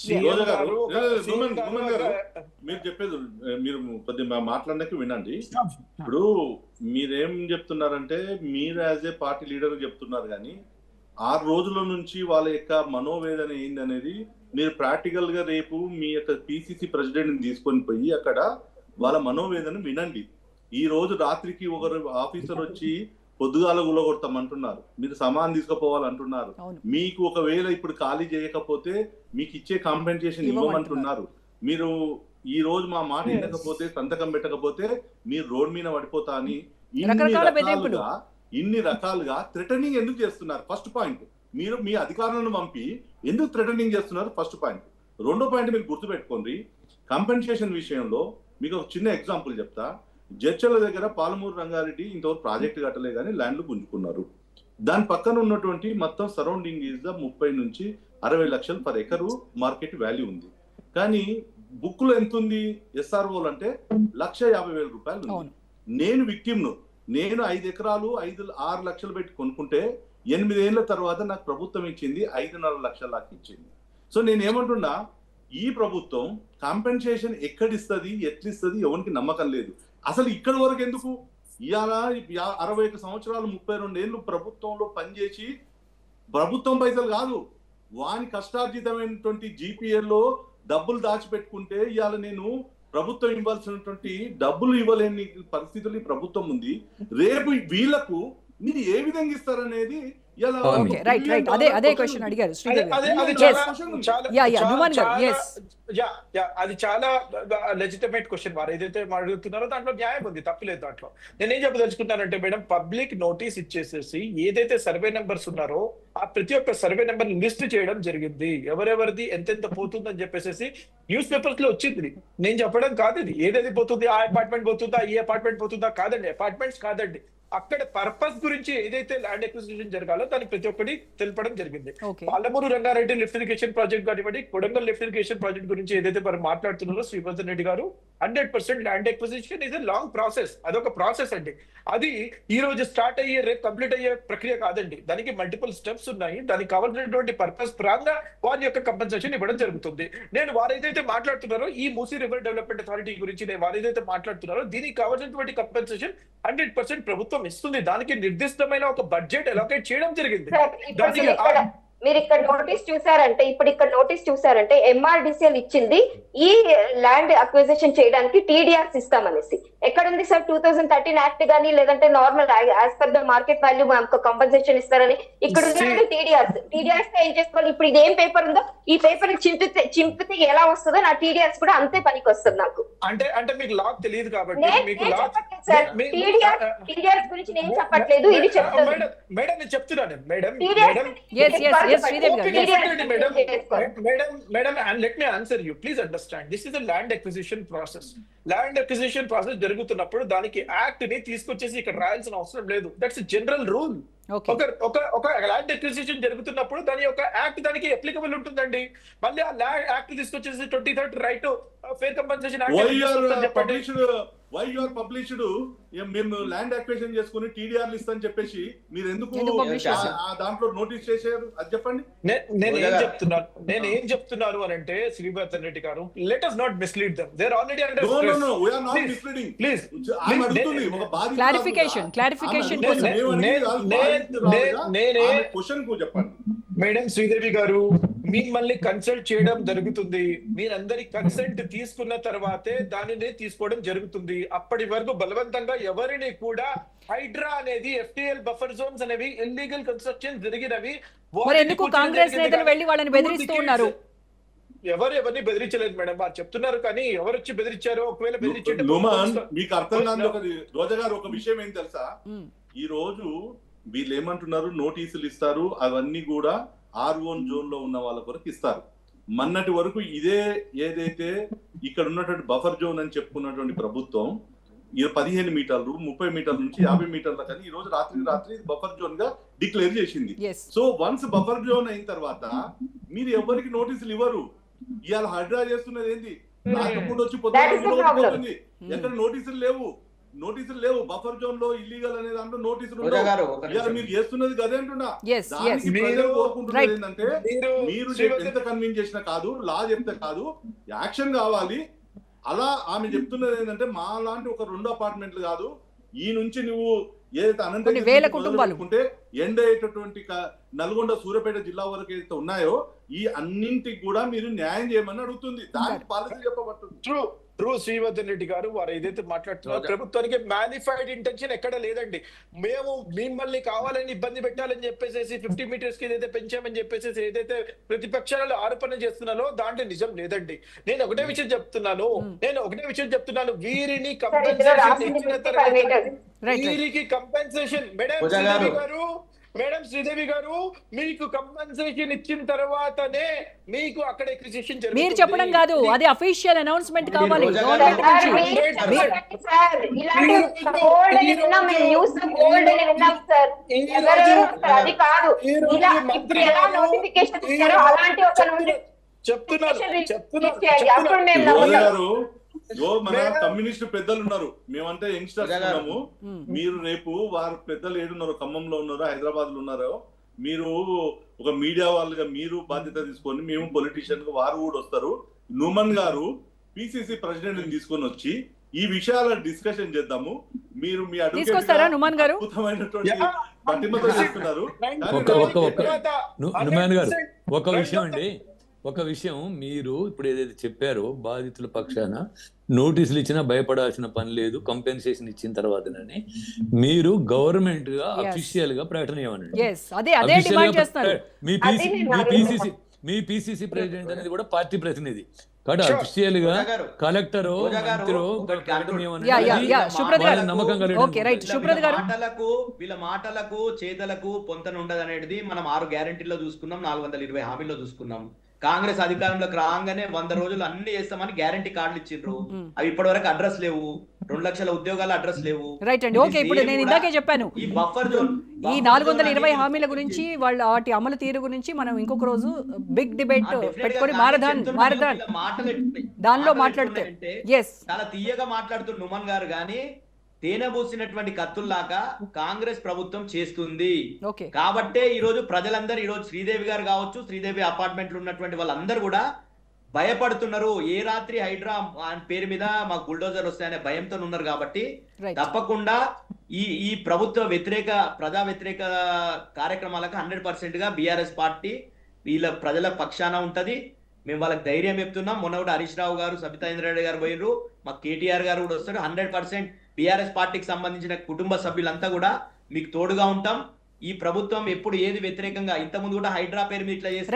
CM రోజా గారు, గారు సుమన్ గారు, మీరు చెప్పేది మీరు కొద్దిగా మాట్లాడడానికి వినండి. ఇప్పుడు మీరేం చెప్తున్నారంటే మీరు యాజ్ ఏ పార్టీ లీడర్ చెప్తున్నారు, కానీ 6 రోజుల నుంచి వాళ్ళ యొక్క మనోవేదన ఏందనేది మీరు ప్రాక్టికల్ గా రేపు మీ యొక్క పిసిసి ప్రెసిడెంట్ తీసుకొని పోయి అక్కడ వాళ్ళ మనోవేదన వినండి. ఈ రోజు రాత్రికి ఒకరు ఆఫీసర్ వచ్చి పొద్దుగాల గులగొడతామంటున్నారు, మీరు సమాన్ తీసుకుపోవాలంటున్నారు. మీకు ఒకవేళ ఇప్పుడు ఖాళీ చేయకపోతే మీకు ఇచ్చే కాంపెన్సేషన్ ఇవ్వమంటున్నారు. మీరు ఈ రోజు మా మాట వినకపోతే, సంతకం పెట్టకపోతే మీరు రోడ్ మీద పడిపోతా అని ఇన్ని రకాలుగా థ్రెటనింగ్ ఎందుకు చేస్తున్నారు? ఫస్ట్ పాయింట్, మీరు మీ అధికారులను పంపి ఎందుకు థ్రెటనింగ్ చేస్తున్నారు? First point. రెండో పాయింట్ మీరు గుర్తుపెట్టుకోండి, కంపెన్సేషన్ విషయంలో మీకు ఒక చిన్న ఎగ్జాంపుల్ చెప్తా. జడ్చల దగ్గర పాలమూరు రంగారెడ్డి ఇంతవరకు ప్రాజెక్ట్ కట్టలే కానీ ల్యాండ్లు గుంజుకున్నారు. దాని పక్కన ఉన్నటువంటి మొత్తం సరౌండింగ్ ఈజ్ 30 నుంచి 60 లక్షలు పర్ ఎకరు మార్కెట్ వాల్యూ ఉంది. కానీ బుక్ లో ఎంత ఉంది ఎస్ఆర్ఓలు అంటే 1,50,000 రూపాయలు ఉంది. నేను విక్టిమ్ను, నేను 5 ఎకరాలు 6 లక్షలు పెట్టి కొనుక్కుంటే 8 ఏళ్ల తర్వాత నాకు ప్రభుత్వం ఇచ్చింది 5.5 లక్షల దాకా ఇచ్చింది. సో నేను ఏమంటున్నా, ఈ ప్రభుత్వం కాంపెన్సేషన్ ఎక్కడిస్తుంది, ఎట్లిస్తుంది, ఎవరికి నమ్మకం లేదు. అసలు ఇక్కడ వరకు ఎందుకు? ఇవాళ 61 సంవత్సరాలు 32 ఏళ్ళు ప్రభుత్వంలో పనిచేసి, ప్రభుత్వం పైసలు కాదు, వాని కష్టార్జితమైనటువంటి జీపీఎల్లో డబ్బులు దాచిపెట్టుకుంటే ఇవాళ నేను ప్రభుత్వం ఇవ్వాల్సినటువంటి డబ్బులు ఇవ్వలేని పరిస్థితులు ఈ ప్రభుత్వం ఉంది. రేపు వీళ్లకు మీరు ఏ విధంగా ఇస్తారనేది అది చాలా లెజిటిమేట్ క్వశ్చన్. వారు ఏదైతే అడుగుతున్నారో దాంట్లో న్యాయం ఉంది, తప్పలేదు దాంట్లో. నేనేం చెప్పదలుచుకుంటానంటే మేడం, పబ్లిక్ నోటీస్ ఇచ్చేసేసి ఏదైతే సర్వే నెంబర్స్ ఉన్నారో ఆ ప్రతి ఒక్క సర్వే నెంబర్ లిస్ట్ చేయడం జరిగింది. ఎవరెవరిది ఎంతెంత పోతుందని చెప్పేసి న్యూస్ పేపర్స్ లో వచ్చింది. నేను చెప్పడం కాదు, ఇది ఏదైతే పోతుంది, ఆ అపార్ట్మెంట్ పోతుందా, ఈ అపార్ట్మెంట్ పోతుందా కాదండి, అపార్ట్మెంట్స్ కాదండి, అక్కడ పర్పస్ గురించి ఏదైతే ల్యాండ్ ఎక్విజిషన్ జరగాలో దాన్ని ప్రతి ఒక్కటి తెలపడం జరిగింది. Palamuru Rangareddy lift irrigation project కానివ్వండి, కొడంగల్ లిఫ్ట్ ఇరిగేషన్ ప్రాజెక్ట్ గురించి ఏదైతే మరి మాట్లాడుతున్నారో శ్రీవర్ధన్ రెడ్డి గారు, 100% land acquisition is a long process. అదొక ప్రాసెస్ అండి. అది ఈ రోజు స్టార్ట్ అయ్యే రేపు కంప్లీట్ అయ్యే ప్రక్రియ కాదండి. దానికి మల్టిపుల్ స్టెప్స్ ఉన్నాయి. దానికి కావాల్సినటువంటి పర్పస్ పరంగా వారి యొక్క కంపెన్సేషన్ ఇవ్వడం జరుగుతుంది. నేను వారైతే మాట్లాడుతున్నారో ఈ మూసీ రివర్ డెవలప్మెంట్ అథారిటీ గురించి నేను వారైతే మాట్లాడుతున్నారో దీనికి కావాల్సినటువంటి కంపెన్సేషన్ 100% ప్రభుత్వం ఇస్తుంది. దానికి నిర్దిష్టమైన ఒక బడ్జెట్ అలొకేట్ చేయడం జరిగింది. మీరు ఇక్కడ నోటీస్ చూసారంటే ఎంఆర్డిసిఎల్ ఇచ్చింది ఈ ల్యాండ్ అక్విజిషన్ చేయడానికి టీడీఆర్ సిస్టమ్ అనేసి. ఎక్కడుంది సార్ 2013 యాక్ట్ గానీ, లేదంటే normal as per the market value compensation ఇస్తారని ఇక్కడ ఉన్నది టీడీఆర్స్ ఏం చేసుకోవాలి? ఇప్పుడు ఇది ఏం పేపర్ ఉందో ఈ పేపర్ చింపితే ఎలా వస్తుందో నా టీడీఆర్స్ కూడా అంతే పనికి వస్తుంది నాకు. అంటే మీకు లా తెలియదు కాబట్టి టీడీఆర్స్ గురించి నేను చెప్పట్లేదు, ఇది చెప్తాను మేడం. నేను చెప్తున్నాను madam, and let me answer you. Please understand, this is a land acquisition process. Land acquisition process జరుగుతున్నప్పుడు దానికి యాక్ట్ ని తీసుకొచ్చేసి ఇక్కడ రాయాల్సిన అవసరం లేదు. That's a general rule. ఒక ల్యాండ్ అక్విజిషన్ జరుగుతున్నప్పుడు దాని యొక్క యాక్ట్ దానికి అప్లికబుల్ ఉంటుందండి. మళ్ళీ ఆ ల్యాండ్ యాక్ట్ తీసుకొచ్చేసి 23rd right fair compensation why your published మేము ల్యాండ్ అక్విజిషన్ చేసుకుని టీడీఆర్ లిస్ట్ అని చెప్పేసి మీరు ఎందుకు దాంట్లో నోటీస్ చేశారు? అది చెప్పండి. నేను ఏం చెప్తున్నాను అని అంటే శ్రీవర్ధన్ రెడ్డి గారు, let us not mislead them. They are already under stress. No, we are not misleading. Please. Clarification. Question కు చెప్పండి మేడం. శ్రీదేవి గారు, మిమ్మల్ని కన్సల్ట్ చేయడం జరుగుతుంది. మీరందరి కన్సెంట్ తీసుకున్న తర్వాతే దానిని తీసుకోవడం జరుగుతుంది. అప్పటి వరకు బలవంతంగా ఎవరిని కూడా హైడ్రా అనేది FTL బఫర్ జోన్స్ అనేవి ఇల్లీగల్ కన్స్ట్రక్షన్ జరిగినవి. ఎందుకు కాంగ్రెస్ నేతలు వెళ్ళి వాళ్ళని బెదిరిస్తూ ఉన్నారు? ఎవరిని బెదిరించలేదు మేడం, వారు చెప్తున్నారు. కానీ ఎవరు వచ్చి బెదిరించారో, ఒకవేళ బెదిరించే మీకు అర్థం కాదు. రోజా గారు, ఒక విషయం ఏం తెలుసా, ఈ రోజు వీళ్ళు ఏమంటున్నారు, నోటీసులు ఇస్తారు, అవన్నీ కూడా R1 జోన్ లో ఉన్న వాళ్ళ కొరకు ఇస్తారు. మొన్నటి వరకు ఇదే ఏదైతే ఇక్కడ ఉన్నటువంటి బఫర్ జోన్ అని చెప్పుకున్నటువంటి ప్రభుత్వం 15 మీటర్లు 30 మీటర్ల నుంచి 50 మీటర్ల కానీ ఈ రోజు రాత్రి బఫర్ జోన్ గా డిక్లేర్ చేసింది. సో వన్స్ బఫర్ జోన్ అయిన తర్వాత మీరు ఎవరికి నోటీసులు ఇవ్వరు. ఇవాళ హైడ్రా చేస్తున్నది ఏంది? రాకపోతే వచ్చి పొద్దున్న ఎక్కడ నోటీసులు లేవు. నోటీసులు లేవు. బఫర్ జోన్ లో ఇల్లీగల్ అనే దాంట్లో నోటీసులు రోజా గారు, ఒక ఉండవు. ఇవాళ నిమిషం. మీరు చేస్తున్నది అదే అంటున్నా. Yes, దానికి yes. ప్రజలు మీరు- కోరుకుంటున్నది Right. ఏంటంటే మీరు శ్రీవల్లి- ఎంత కన్విన్స్ చేసినా కాదు, లా చెప్తే కాదు, యాక్షన్ కావాలి. అలా ఆమె చెప్తున్నది ఏంటంటే మా లాంటి ఒక 2 అపార్ట్మెంట్లు కాదు, ఈ నుంచి నువ్వు ఏదైతే కొన్ని వేల కుటుంబాలు. ఉంటే ఎండ్ అయ్యేటటువంటి నల్గొండ సూర్యాపేట జిల్లా వరకు ఏదైతే ఉన్నాయో ఈ అన్నింటికి కూడా మీరు న్యాయం చేయమని అడుగుతుంది. దానికి పాలసీ చెప్పబడుతుంది. ట్రూ శ్రీవర్ధన్ రెడ్డి గారు వారు ఏదైతే మాట్లాడుతున్నారో ప్రభుత్వానికి మ్యానిఫైడ్ ఇంటెన్షన్ ఎక్కడ లేదండి. మేము మిమ్మల్ని కావాలని ఇబ్బంది పెట్టాలని చెప్పేసి 50 మీటర్స్ కి ఏదైతే పెంచామని చెప్పేసి ఏదైతే ప్రతిపక్షాలు ఆరోపణ చేస్తున్నారో దాంట్లో నిజం లేదండి. నేను ఒకటే విషయం చెప్తున్నాను వీరిని కంపెన్సేషన్ ఇచ్చిన తర్వాత వీరికి కంపెన్సేషన్ మేడం శ్రీదేవి గారు మీకు కంపెన్సేషన్ ఇచ్చిన తర్వాతనే మీకు అక్కడ ఎక్విజిషన్ జరుగుతుంది. మీరు చెప్పడం కాదు, అది అఫీషియల్ అనౌన్స్మెంట్ కావాలి రోజా గవర్నమెంట్ గారు, నుంచి. అది కాదు ఎలా నోటిఫికేషన్ ఇచ్చారో అలాంటి ఒక అప్పుడు మేము రోజా నమ్ముతాం. గారు, మన కమ్యూనిస్ట్ పెద్దలు ఉన్నారు, మేమంటే యంగ్స్టర్స్ ఉన్నాము. మీరు రేపు వారు పెద్దలు ఏడున్నారో, ఖమ్మంలో ఉన్నారో, హైదరాబాద్ లో ఉన్నారో, మీరు ఒక మీడియా వాళ్ళుగా మీరు బాధ్యత తీసుకొని మేము పొలిటీషియన్ గా వారు కూడా వస్తారు. నుమన్ గారు పిసిసి ప్రెసిడెంట్ తీసుకొని వచ్చి ఈ విషయాల డిస్కషన్ చేద్దాము. మీరు మీ తీసుకొస్తారా నుమాన్ గారు? అద్భుతమైనటువంటి పట్టిమతో చేస్తున్నారు. నుమాన్ గారు ఒక విషయం మీరు ఇప్పుడు ఏదైతే చెప్పారో బాధితుల పక్షాన నోటీసులు ఇచ్చినా భయపడాల్సిన పని లేదు, కంపెన్సేషన్ ఇచ్చిన తర్వాతనని మీరు గవర్నమెంట్ గా అఫీషియల్ గా ప్రకటన ఇవ్వనండి. అదే డిమాండ్ చేస్తున్నారు. మీ పిసిసి ప్రెసిడెంట్ అనేది కూడా పార్టీ ప్రతినిధి కాబట్టి అఫీషియల్ గా కలెక్టర్ నమ్మకం వీళ్ళ మాటలకు చేతలకు పొంతనుండదు అనేది మనం 6 గ్యారెంటీలో చూసుకున్నాం, 420 హామీలో చూసుకున్నాం. కాంగ్రెస్ అధికారంలోకి రాగానే 100 రోజులు అన్ని చేస్తామని గ్యారంటీ కార్డులు ఇచ్చిండ్రు. అవి ఇప్పటి వరకు అడ్రస్ లేవు. 2 లక్షల ఉద్యోగాల అడ్రస్ లేవు. రైట్ అండి. ఓకే, ఇప్పుడు నేను ఇందాకే చెప్పాను ఈ బఫర్ జోన్, ఈ 420 హామీల గురించి వాళ్ళ వాటి అమలు తీరు గురించి మనం ఇంకొక రోజు బిగ్ డిబేట్ పెట్టుకొని మారదాన్ దానిలో మాట్లాడితే చాలా తీయగా మాట్లాడుతున్న నుమన్ గారు గాని తేనె పోసినటువంటి కత్తుల్లాగా కాంగ్రెస్ ప్రభుత్వం చేస్తుంది. కాబట్టే ఈ రోజు ప్రజలందరూ, ఈ రోజు శ్రీదేవి గారు కావచ్చు, శ్రీదేవి అపార్ట్మెంట్లు ఉన్నటువంటి వాళ్ళందరూ కూడా భయపడుతున్నారు. ఏ రాత్రి హైడ్రా పేరు మీద మాకు బుల్డోజర్ వస్తాయనే భయంతో ఉన్నారు. కాబట్టి తప్పకుండా ఈ ప్రభుత్వ ప్రజా వ్యతిరేక కార్యక్రమాలకు 100% గా బీఆర్ఎస్ పార్టీ వీళ్ళ ప్రజల పక్షాన ఉంటది. మేము వాళ్ళకి ధైర్యం చెప్తున్నాం. మొన్న కూడా హరీష్ రావు గారు, సబితా ఇంద్రారెడ్డి గారు పోయినరు, మాకు కేటీఆర్ గారు కూడా వస్తారు. 100% బీఆర్ఎస్ పార్టీకి సంబంధించిన కుటుంబ సభ్యులంతా కూడా మీకు తోడుగా ఉంటాం. ఈ ప్రభుత్వం ఎప్పుడు ఏది వ్యతిరేకంగా ఇంత ముందు కూడా హైడ్రా పేరు మీద ఇట్లా చేస్తే